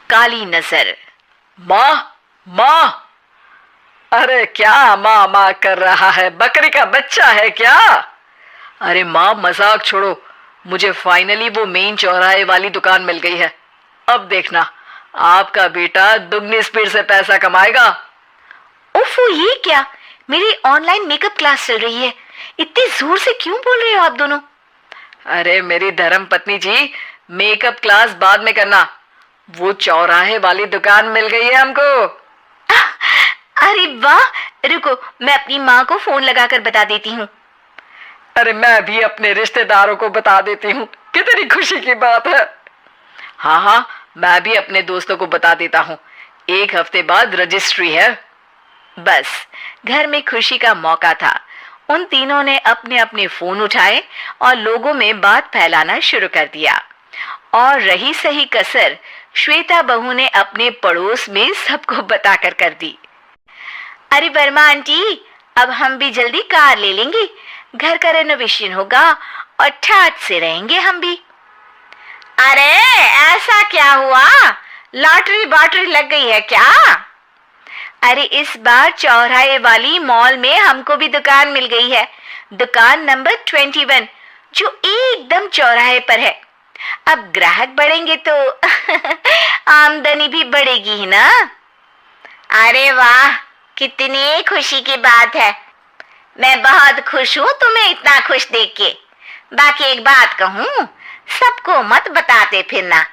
काली नजर। माँ, माँ। अरे क्या माँ माँ कर रहा है? बकरी का बच्चा है क्या? अरे माँ, मजाक छोड़ो। मुझे फाइनली वो मेन चौराहे वाली दुकान मिल गई है। अब देखना, आपका बेटा दुगनी स्पीड से पैसा कमाएगा। ओफो, ये क्या? मेरी ऑनलाइन मेकअप क्लास चल रही है। इतनी जोर से क्यों बोल रहे हो आप दोनों? अरे मेरी धर्म पत्नी जी, मेकअप क्लास बाद में करना। वो चौराहे वाली दुकान मिल गई है हमको। अरे वाह, रुको, मैं अपनी माँ को फोन लगाकर बता देती हूँ। अरे मैं भी अपने रिश्तेदारों को बता देती हूँ। कितनी खुशी की बात है। हाँ हाँ, मैं भी अपने दोस्तों को बता देता हूँ। 1 हफ्ते बाद रजिस्ट्री है। बस, घर में खुशी का मौका था। उन तीनों ने अपने अपने फोन उठाए और लोगों में बात फैलाना शुरू कर दिया। और रही सही कसर श्वेता बहू ने अपने पड़ोस में सबको बताकर कर दी। अरे वर्मा आंटी, अब हम भी जल्दी कार ले लेंगे। घर का रेनोवेशन होगा और ठाट से रहेंगे हम भी। अरे ऐसा क्या हुआ? लॉटरी बाटरी लग गई है क्या? अरे इस बार चौराहे वाली मॉल में हमको भी दुकान मिल गई है। दुकान नंबर 21, जो एकदम चौराहे पर है। अब ग्राहक बढ़ेंगे तो आमदनी भी बढ़ेगी ही ना। अरे वाह, कितनी खुशी की बात है। मैं बहुत खुश हूँ तुम्हें इतना खुश देख के। बाकी एक बात कहूँ, सबको मत बताते फिरना।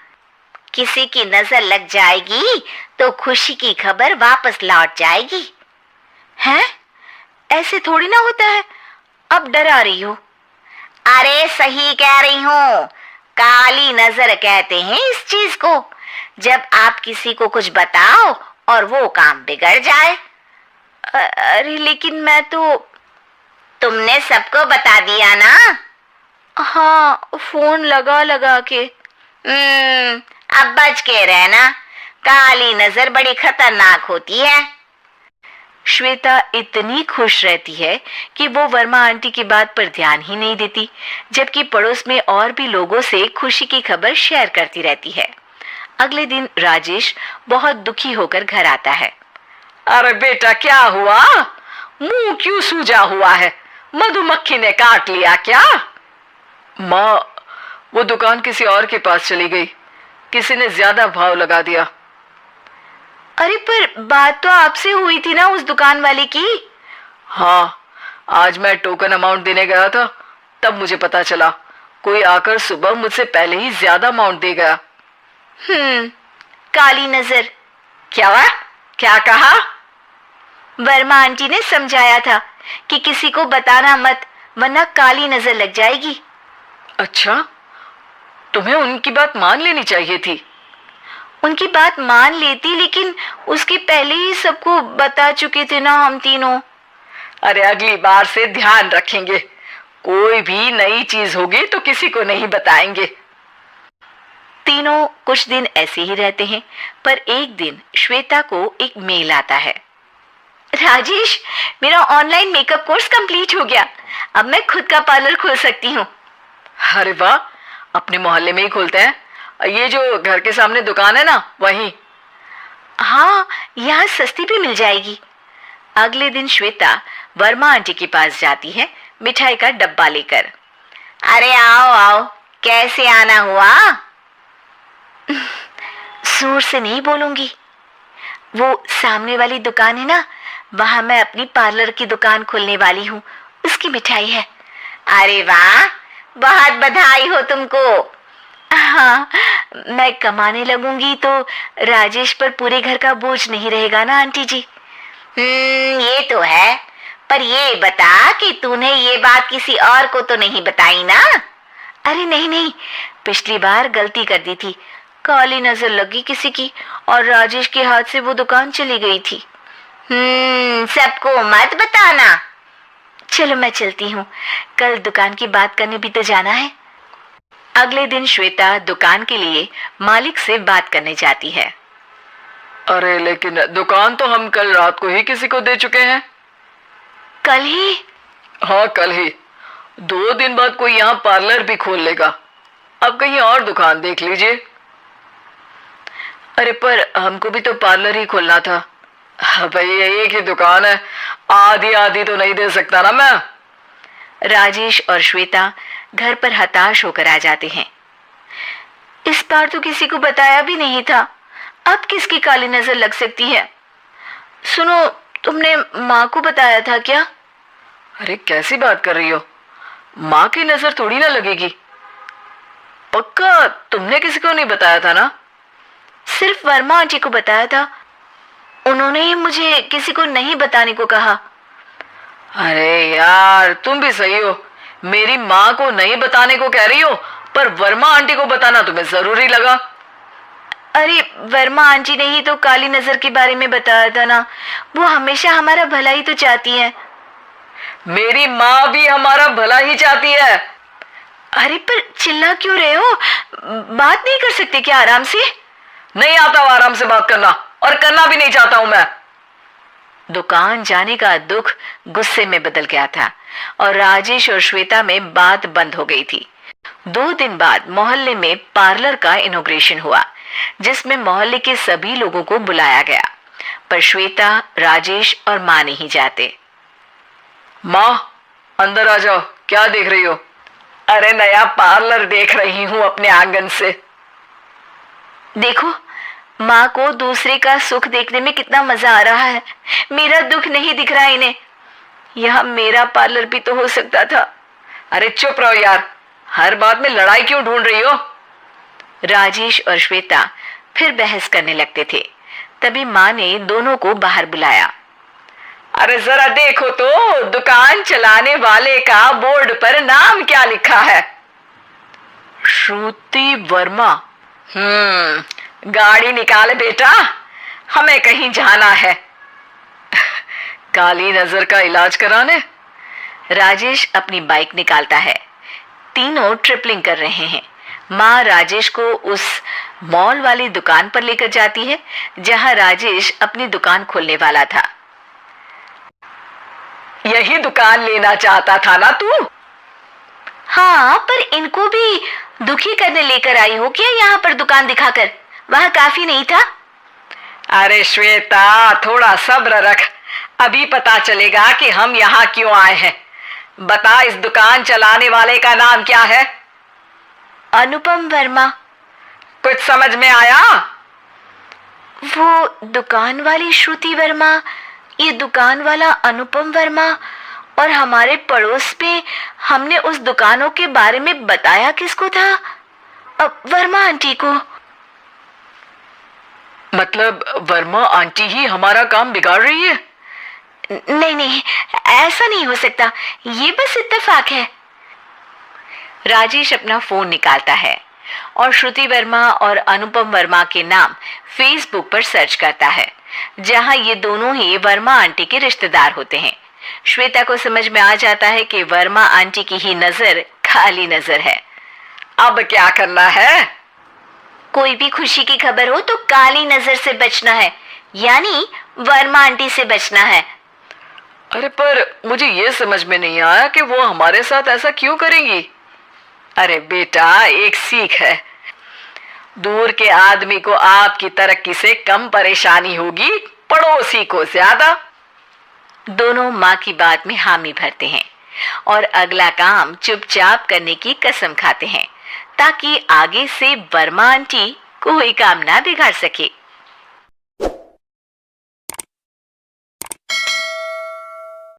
किसी की नजर लग जाएगी तो खुशी की खबर वापस लौट जाएगी। हैं? ऐसे थोड़ी ना होता है। अब डरा रही हो। अरे सही कह रही हूँ, काली नजर कहते हैं इस चीज को। जब आप किसी को कुछ बताओ और वो काम बिगड़ जाए। अरे लेकिन मैं तो। तुमने सबको बता दिया ना? हाँ, फोन लगा लगा के। अब बच के रहना, काली नजर बड़ी खतरनाक होती है। श्वेता इतनी खुश रहती है कि वो वर्मा आंटी की बात पर ध्यान ही नहीं देती, जबकि पड़ोस में और भी लोगों से खुशी की खबर शेयर करती रहती है। अगले दिन राजेश बहुत दुखी होकर घर आता है। अरे बेटा, क्या हुआ? मुंह क्यों सूजा हुआ है? मधुमक्खी ने काट लिया क्या? माँ, वो दुकान किसी और के पास चली गई। किसी ने ज्यादा भाव लगा दिया। अरे पर बात तो आपसे हुई थी ना उस दुकान वाले की? हाँ, आज मैं टोकन अमाउंट देने गया था, तब मुझे पता चला। कोई आकर सुबह मुझसे पहले ही ज्यादा अमाउंट दे गया। काली नजर। क्या हुआ? क्या कहा? वर्मा आंटी ने समझाया था कि किसी को बताना मत, वरना काली नजर लग जाएगी। अच्छा, तुम्हें उनकी बात मान लेनी चाहिए थी। उनकी बात मान लेती, लेकिन उसके पहले ही सबको बता चुके थे ना हम तीनों। अरे अगली बार से ध्यान रखेंगे। कोई भी नई चीज होगी तो किसी को नहीं बताएंगे। तीनों कुछ दिन ऐसे ही रहते हैं, पर एक दिन श्वेता को एक मेल आता है। राजेश, मेरा ऑनलाइन मेकअप कोर्स कंप्लीट हो गया। अब मैं खुद का पार्लर खोल सकती हूँ। अरे वाह, अपने मोहल्ले में ही खोलते हैं? ये जो घर के सामने दुकान है ना, वहीं? हाँ, यहाँ सस्ती भी मिल जाएगी। अगले दिन श्वेता वर्मा आंटी के पास जाती है मिठाई का डब्बा लेकर। अरे आओ आओ, कैसे आना हुआ? जोर से नहीं बोलूंगी। वो सामने वाली दुकान है ना, वहां मैं अपनी पार्लर की दुकान खोलने वाली हूँ, उसकी मिठाई है। अरे वाह, बहुत बधाई हो तुमको। हाँ, मैं कमाने लगूंगी तो राजेश पर पूरे घर का बोझ नहीं रहेगा ना आंटी जी। ये तो है, पर ये बता कि तूने ये बात किसी और को तो नहीं बताई ना? अरे नहीं नहीं, पिछली बार गलती कर दी थी। काली नजर लगी किसी की और राजेश के हाथ से वो दुकान चली गई थी। सबको मत बताना। चलो मैं चलती हूँ, कल दुकान की बात करने भी तो जाना है। अगले दिन श्वेता दुकान के लिए मालिक से बात करने जाती है। अरे लेकिन दुकान तो हम कल रात को ही किसी को दे चुके हैं। कल ही? हाँ, कल ही। 2 दिन बाद कोई यहाँ पार्लर भी खोल लेगा। अब कहीं और दुकान देख लीजिए। अरे पर हमको भी तो पार्लर ही खोलना था। भाई एक ही दुकान है, आधी आधी तो नहीं दे सकता ना मैं। राजेश और श्वेता घर पर हताश होकर आ जाते हैं। इस बार तो किसी को बताया भी नहीं था, अब किसकी काली नजर लग सकती है? सुनो, तुमने माँ को बताया था क्या? अरे कैसी बात कर रही हो, माँ की नजर थोड़ी ना लगेगी। पक्का तुमने किसी को नहीं बताया था ना? सिर्फ वर्मा आंटी को बताया था, उन्होंने ही मुझे किसी को नहीं बताने को कहा। अरे यार तुम भी सही हो, मेरी माँ को नहीं बताने को कह रही हो, पर वर्मा आंटी को बताना तुम्हें जरूरी लगा। अरे वर्मा आंटी ने ही तो काली नजर के बारे में बताया था ना, वो हमेशा हमारा भला ही तो चाहती है। मेरी माँ भी हमारा भला ही चाहती है। अरे पर चिल्ला क्यों रहे हो? बात नहीं कर सकते क्या आराम से? नहीं आता आराम से बात करना, और करना भी नहीं चाहता हूं मैं। दुकान जाने का दुख गुस्से में बदल गया था और राजेश और श्वेता में बात बंद हो गई थी। 2 दिन बाद मोहल्ले में पार्लर का इनॉग्रेशन हुआ, जिसमें मोहल्ले के सभी लोगों को बुलाया गया, पर श्वेता, राजेश और माँ नहीं जाते। माँ अंदर आ जाओ, क्या देख रही हो? अरे नया पार्लर देख रही हूँ अपने आंगन से। देखो, माँ को दूसरे का सुख देखने में कितना मजा आ रहा है, मेरा दुख नहीं दिख रहा इन्हें। यह मेरा पार्लर भी तो हो सकता था। अरे चुप रहो यार, हर बात में लड़ाई क्यों ढूंढ रही हो? राजेश और श्वेता फिर बहस करने लगते थे। तभी माँ ने दोनों को बाहर बुलाया। अरे जरा देखो तो, दुकान चलाने वाले का बोर्ड पर नाम क्या लिखा है? श्रुति वर्मा। गाड़ी निकाले बेटा, हमें कहीं जाना है। काली नजर का इलाज कराने। राजेश अपनी बाइक निकालता है। तीनों ट्रिपलिंग कर रहे हैं। माँ राजेश को उस मॉल वाली दुकान पर लेकर जाती है जहां राजेश अपनी दुकान खोलने वाला था। यही दुकान लेना चाहता था ना तू? हाँ, पर इनको भी दुखी करने लेकर आई हो क्या यहाँ पर दुकान दिखाकर? वह काफी नहीं था? अरे श्वेता थोड़ा सब्र रख, अभी पता चलेगा कि हम यहाँ क्यों आए हैं। बता, इस दुकान चलाने वाले का नाम क्या है? अनुपम वर्मा। कुछ समझ में आया? वो दुकान वाली श्रुति वर्मा, ये दुकान वाला अनुपम वर्मा, और हमारे पड़ोस में हमने उस दुकानों के बारे में बताया किसको था? वर्मा आंटी को। मतलब वर्मा आंटी ही हमारा काम बिगाड़ रही है? नहीं नहीं, ऐसा नहीं हो सकता, ये बस इत्तेफाक है। राजेश अपना फोन निकालता है और श्रुति वर्मा और अनुपम वर्मा के नाम फेसबुक पर सर्च करता है, जहां ये दोनों ही वर्मा आंटी के रिश्तेदार होते हैं। श्वेता को समझ में आ जाता है कि वर्मा आंटी की ही नजर काली नजर है। अब क्या करना है? कोई भी खुशी की खबर हो तो काली नजर से बचना है, यानी वर्मा आंटी से बचना है। अरे पर मुझे ये समझ में नहीं आया कि वो हमारे साथ ऐसा क्यों करेंगी। अरे बेटा, एक सीख है, दूर के आदमी को आपकी तरक्की से कम परेशानी होगी, पड़ोसी को ज्यादा। दोनों माँ की बात में हामी भरते हैं और अगला काम चुपचाप करने की कसम खाते हैं, ताकि आगे से वर्मा आंटी कोई काम ना बिगाड़ सके।